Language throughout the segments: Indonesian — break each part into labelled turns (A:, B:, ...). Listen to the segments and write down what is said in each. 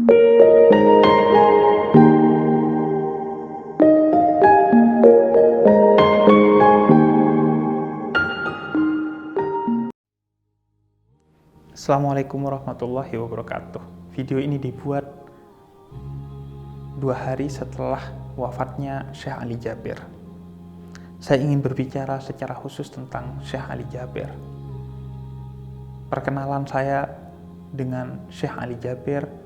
A: Assalamualaikum warahmatullahi wabarakatuh. Video ini dibuat 2 hari setelah wafatnya Syekh Ali Jabir. Saya ingin berbicara secara khusus tentang Syekh Ali Jabir. Perkenalan saya dengan Syekh Ali Jabir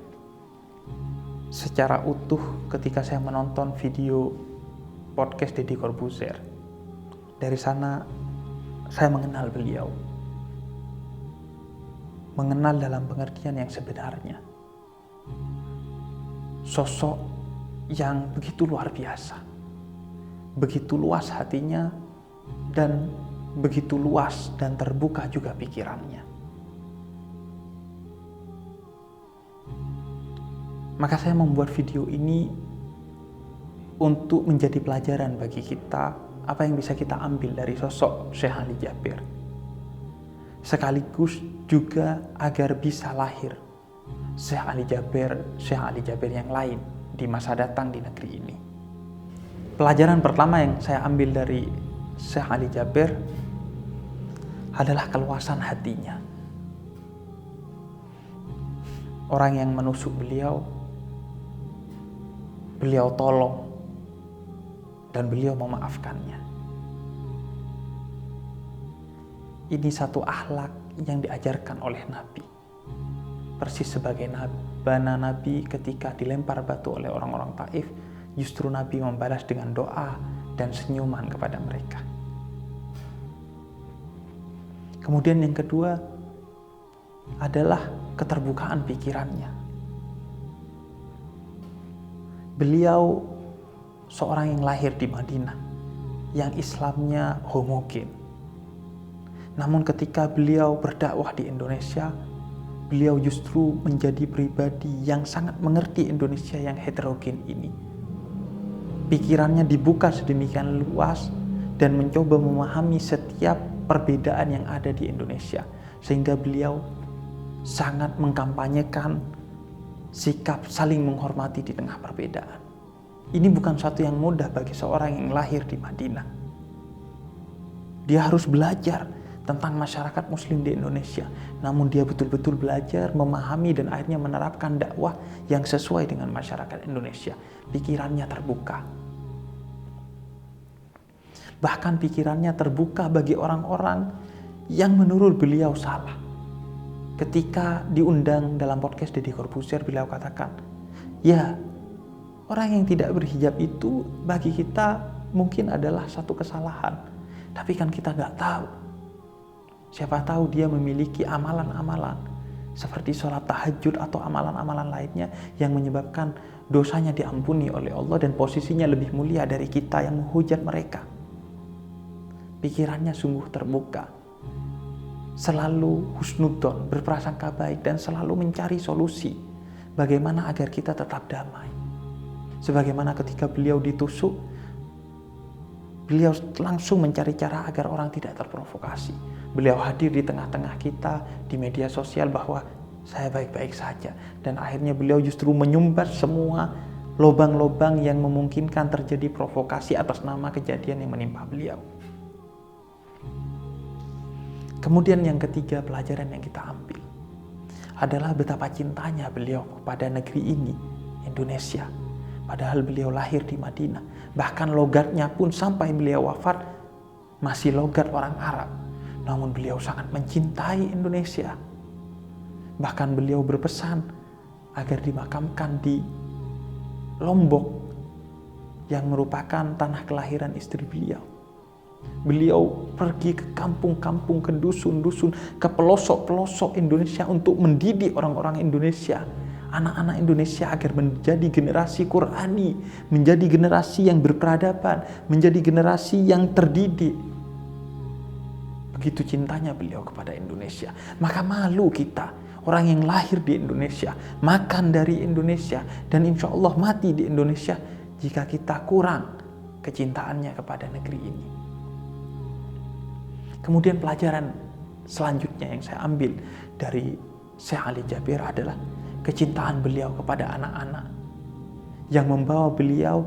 A: secara utuh ketika saya menonton video podcast Deddy Corbuzier. Dari sana saya mengenal beliau. Mengenal dalam pengertian yang sebenarnya. Sosok yang begitu luar biasa. Begitu luas hatinya dan begitu luas dan terbuka juga pikirannya. Maka saya membuat video ini untuk menjadi pelajaran bagi kita apa yang bisa kita ambil dari sosok Syekh Ali Jabir. Sekaligus juga agar bisa lahir Syekh Ali Jabir yang lain di masa datang di negeri ini. Pelajaran pertama yang saya ambil dari Syekh Ali Jabir adalah keluasan hatinya. Orang yang menusuk beliau tolong dan beliau memaafkannya. Ini satu akhlak yang diajarkan oleh Nabi. Persis sebagai Nabi ketika dilempar batu oleh orang-orang Taif, justru Nabi membalas dengan doa dan senyuman kepada mereka. Kemudian yang kedua adalah keterbukaan pikirannya. Beliau seorang yang lahir di Madinah, yang Islamnya homogen. Namun ketika beliau berdakwah di Indonesia, beliau justru menjadi pribadi yang sangat mengerti Indonesia yang heterogen ini. Pikirannya dibuka sedemikian luas dan mencoba memahami setiap perbedaan yang ada di Indonesia. Sehingga beliau sangat mengkampanyekan sikap saling menghormati di tengah perbedaan. Ini bukan satu yang mudah bagi seorang yang lahir di Madinah. Dia harus belajar tentang masyarakat muslim di Indonesia. Namun dia betul-betul belajar, memahami dan akhirnya menerapkan dakwah yang sesuai dengan masyarakat Indonesia. Pikirannya terbuka. Bahkan pikirannya terbuka bagi orang-orang yang menurut beliau salah. Ketika diundang dalam podcast Deddy Corbuzier, beliau katakan, ya, orang yang tidak berhijab itu bagi kita mungkin adalah satu kesalahan. Tapi kan kita nggak tahu. Siapa tahu dia memiliki amalan-amalan seperti sholat tahajud atau amalan-amalan lainnya yang menyebabkan dosanya diampuni oleh Allah dan posisinya lebih mulia dari kita yang menghujat mereka. Pikirannya sungguh terbuka, selalu husnudzon, berprasangka baik dan selalu mencari solusi bagaimana agar kita tetap damai. Sebagaimana ketika beliau ditusuk, beliau langsung mencari cara agar orang tidak terprovokasi. Beliau hadir di tengah-tengah kita di media sosial bahwa saya baik-baik saja. Dan akhirnya beliau justru menyumbat semua lobang-lobang yang memungkinkan terjadi provokasi atas nama kejadian yang menimpa beliau. Kemudian yang ketiga pelajaran yang kita ambil adalah betapa cintanya beliau kepada negeri ini, Indonesia. Padahal beliau lahir di Madinah. Bahkan logatnya pun sampai beliau wafat masih logat orang Arab. Namun beliau sangat mencintai Indonesia. Bahkan beliau berpesan agar dimakamkan di Lombok yang merupakan tanah kelahiran istri beliau. Beliau pergi ke kampung-kampung, ke dusun-dusun, ke pelosok-pelosok Indonesia untuk mendidik orang-orang Indonesia, anak-anak Indonesia agar menjadi generasi Qurani, menjadi generasi yang berperadaban, menjadi generasi yang terdidik. Begitu cintanya beliau kepada Indonesia. Maka malu kita, orang yang lahir di Indonesia, makan dari Indonesia, dan insya Allah mati di Indonesia jika kita kurang kecintaannya kepada negeri ini. Kemudian pelajaran selanjutnya yang saya ambil dari Syekh Ali Jabir adalah kecintaan beliau kepada anak-anak yang membawa beliau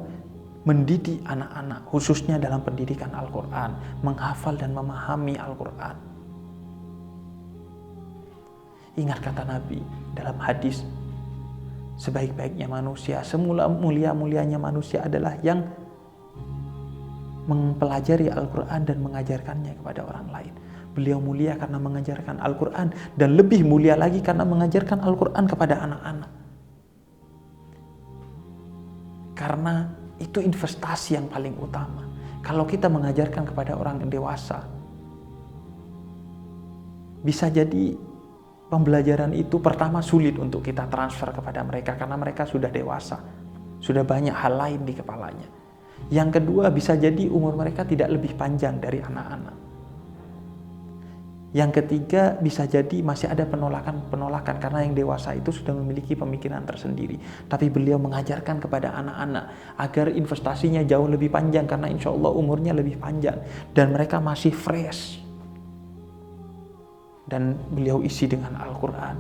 A: mendidik anak-anak, khususnya dalam pendidikan Al-Quran, menghafal dan memahami Al-Quran. Ingat kata Nabi dalam hadis, sebaik-baiknya manusia, semula mulia-mulianya manusia adalah yang mempelajari Al-Quran dan mengajarkannya kepada orang lain. Beliau mulia karena mengajarkan Al-Quran, dan lebih mulia lagi karena mengajarkan Al-Quran kepada anak-anak. Karena itu investasi yang paling utama. Kalau kita mengajarkan kepada orang yang dewasa, bisa jadi pembelajaran itu pertama sulit untuk kita transfer kepada mereka karena mereka sudah dewasa, sudah banyak hal lain di kepalanya. Yang kedua, bisa jadi umur mereka tidak lebih panjang dari anak-anak. Yang ketiga, bisa jadi masih ada penolakan karena yang dewasa itu sudah memiliki pemikiran tersendiri. Tapi beliau mengajarkan kepada anak-anak agar investasinya jauh lebih panjang karena insya Allah umurnya lebih panjang dan mereka masih fresh. Dan beliau isi dengan Al-Quran.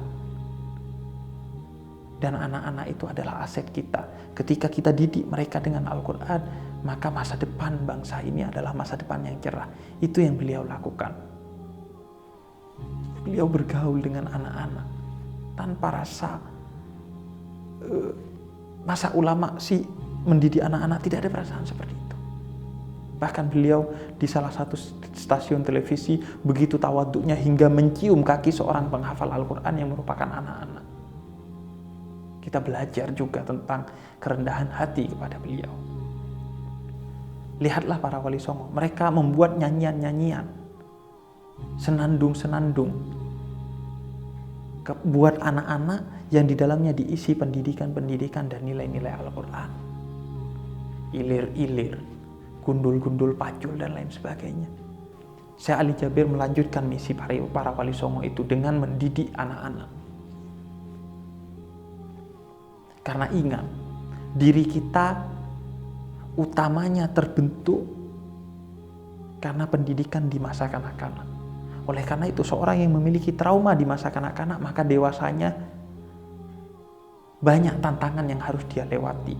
A: Dan anak-anak itu adalah aset kita. Ketika kita didik mereka dengan Al-Quran, maka masa depan bangsa ini adalah masa depan yang cerah. Itu yang beliau lakukan. Beliau bergaul dengan anak-anak tanpa rasa masa ulama sih mendidik anak-anak, tidak ada perasaan seperti itu. Bahkan beliau di salah satu stasiun televisi begitu tawaduknya hingga mencium kaki seorang penghafal Al-Quran yang merupakan anak-anak. Kita belajar juga tentang kerendahan hati kepada beliau. Lihatlah para wali songo, mereka membuat nyanyian-nyanyian, senandung-senandung buat anak-anak yang di dalamnya diisi pendidikan-pendidikan dan nilai-nilai Al-Quran. Ilir-ilir, gundul-gundul pacul dan lain sebagainya. Syekh Ali Jabir melanjutkan misi para wali songo itu dengan mendidik anak-anak. Karena ingat, diri kita utamanya terbentuk karena pendidikan di masa kanak-kanak. Oleh karena itu, seorang yang memiliki trauma di masa kanak-kanak, maka dewasanya banyak tantangan yang harus dia lewati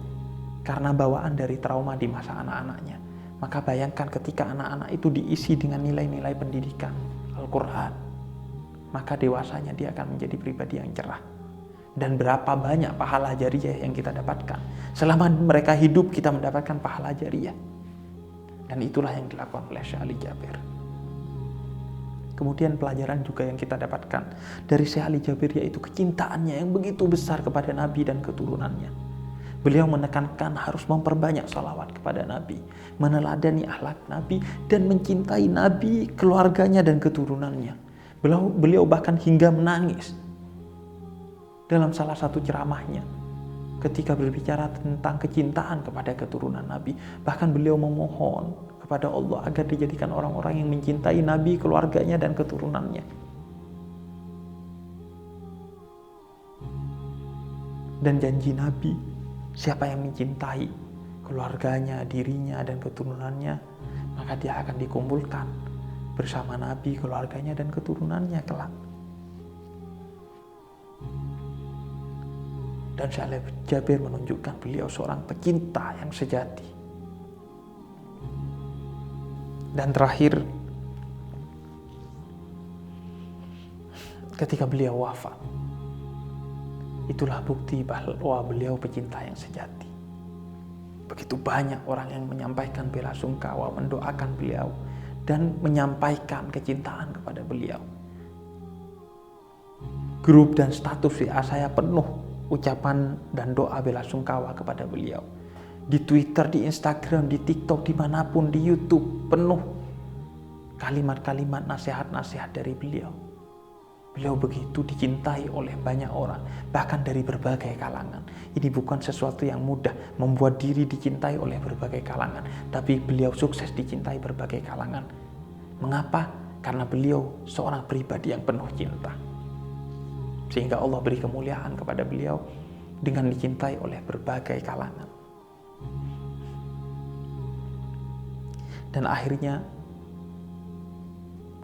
A: karena bawaan dari trauma di masa anak-anaknya. Maka bayangkan ketika anak-anak itu diisi dengan nilai-nilai pendidikan Al-Quran, maka dewasanya dia akan menjadi pribadi yang cerah. Dan berapa banyak pahala jariyah yang kita dapatkan. Selama mereka hidup, kita mendapatkan pahala jariyah. Dan itulah yang dilakukan oleh Syekh Ali Jabir. Kemudian pelajaran juga yang kita dapatkan dari Syekh Ali Jabir, yaitu kecintaannya yang begitu besar kepada Nabi dan keturunannya. Beliau menekankan harus memperbanyak salawat kepada Nabi, meneladani akhlak Nabi, dan mencintai Nabi, keluarganya, dan keturunannya. Beliau bahkan hingga menangis dalam salah satu ceramahnya ketika berbicara tentang kecintaan kepada keturunan Nabi. Bahkan beliau memohon kepada Allah agar dijadikan orang-orang yang mencintai Nabi, keluarganya, dan keturunannya. Dan janji Nabi, siapa yang mencintai keluarganya, dirinya, dan keturunannya, maka dia akan dikumpulkan bersama Nabi, keluarganya, dan keturunannya kelak. Dan Syekh Ali Jabir menunjukkan beliau seorang pecinta yang sejati. Dan terakhir, ketika beliau wafat, itulah bukti bahwa beliau pecinta yang sejati. Begitu banyak orang yang menyampaikan bela sungkawa, mendoakan beliau, dan menyampaikan kecintaan kepada beliau. Grup dan status WA saya penuh ucapan dan doa bela sungkawa kepada beliau. Di Twitter, di Instagram, di TikTok, dimanapun, di YouTube, penuh kalimat-kalimat nasihat-nasihat dari beliau. Beliau begitu dicintai oleh banyak orang, bahkan dari berbagai kalangan. Ini bukan sesuatu yang mudah, membuat diri dicintai oleh berbagai kalangan. Tapi beliau sukses dicintai berbagai kalangan. Mengapa? Karena beliau seorang pribadi yang penuh cinta. Sehingga Allah beri kemuliaan kepada beliau dengan dicintai oleh berbagai kalangan. Dan akhirnya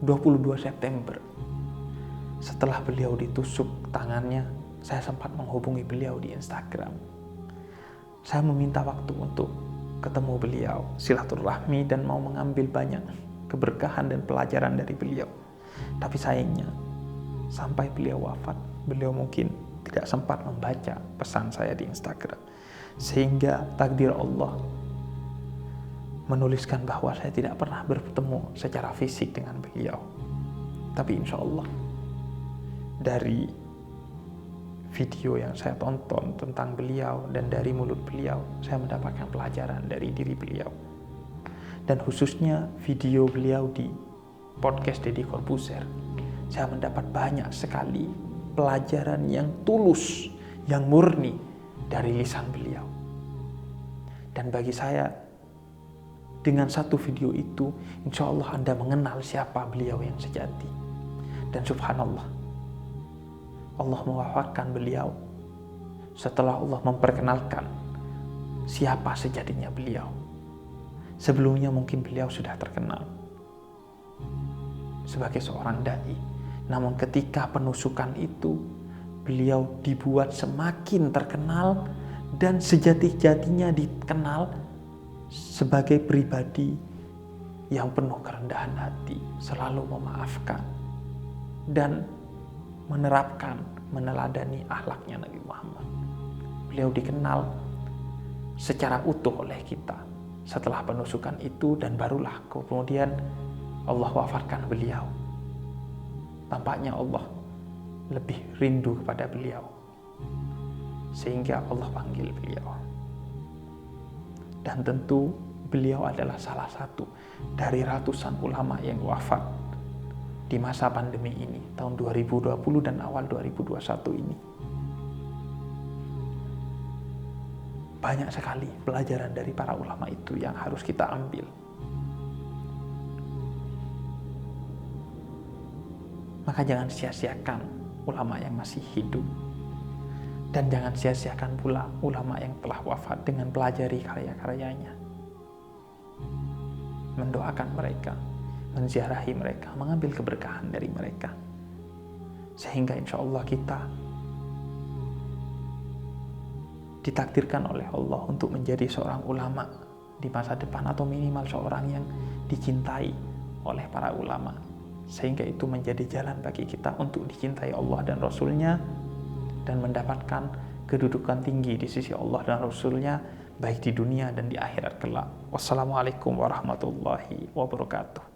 A: 22 September, setelah beliau ditusuk tangannya saya sempat menghubungi beliau di Instagram. Saya meminta waktu untuk ketemu beliau, silaturahmi, dan mau mengambil banyak keberkahan dan pelajaran dari beliau. Tapi sayangnya, sampai beliau wafat, beliau mungkin tidak sempat membaca pesan saya di Instagram. Sehingga takdir Allah menuliskan bahwa saya tidak pernah bertemu secara fisik dengan beliau. Tapi insya Allah, dari video yang saya tonton tentang beliau dan dari mulut beliau, saya mendapatkan pelajaran dari diri beliau. Dan khususnya video beliau di podcast Deddy Corbuzier, saya mendapat banyak sekali pelajaran yang tulus, yang murni dari lisan beliau. Dan bagi saya, dengan satu video itu, insya Allah Anda mengenal siapa beliau yang sejati. Dan subhanallah, Allah mewafatkan beliau setelah Allah memperkenalkan siapa sejatinya beliau. Sebelumnya mungkin beliau sudah terkenal sebagai seorang dai. Namun ketika penusukan itu, beliau dibuat semakin terkenal dan sejati-jatinya dikenal sebagai pribadi yang penuh kerendahan hati, selalu memaafkan dan menerapkan, meneladani akhlaknya Nabi Muhammad. Beliau dikenal secara utuh oleh kita setelah penusukan itu, dan barulah kemudian Allah wafatkan beliau. Tampaknya Allah lebih rindu kepada beliau, sehingga Allah panggil beliau. Dan tentu beliau adalah salah satu dari ratusan ulama yang wafat di masa pandemi ini, tahun 2020 dan awal 2021 ini. Banyak sekali pelajaran dari para ulama itu yang harus kita ambil. Maka jangan sia-siakan ulama yang masih hidup. Dan jangan sia-siakan pula ulama yang telah wafat dengan pelajari karya-karyanya. Mendoakan mereka, menziarahi mereka, mengambil keberkahan dari mereka. Sehingga insya Allah kita ditakdirkan oleh Allah untuk menjadi seorang ulama di masa depan, atau minimal seorang yang dicintai oleh para ulama. Sehingga itu menjadi jalan bagi kita untuk dicintai Allah dan Rasul-Nya, dan mendapatkan kedudukan tinggi di sisi Allah dan Rasul-Nya, baik di dunia dan di akhirat kelak. Wassalamualaikum warahmatullahi wabarakatuh.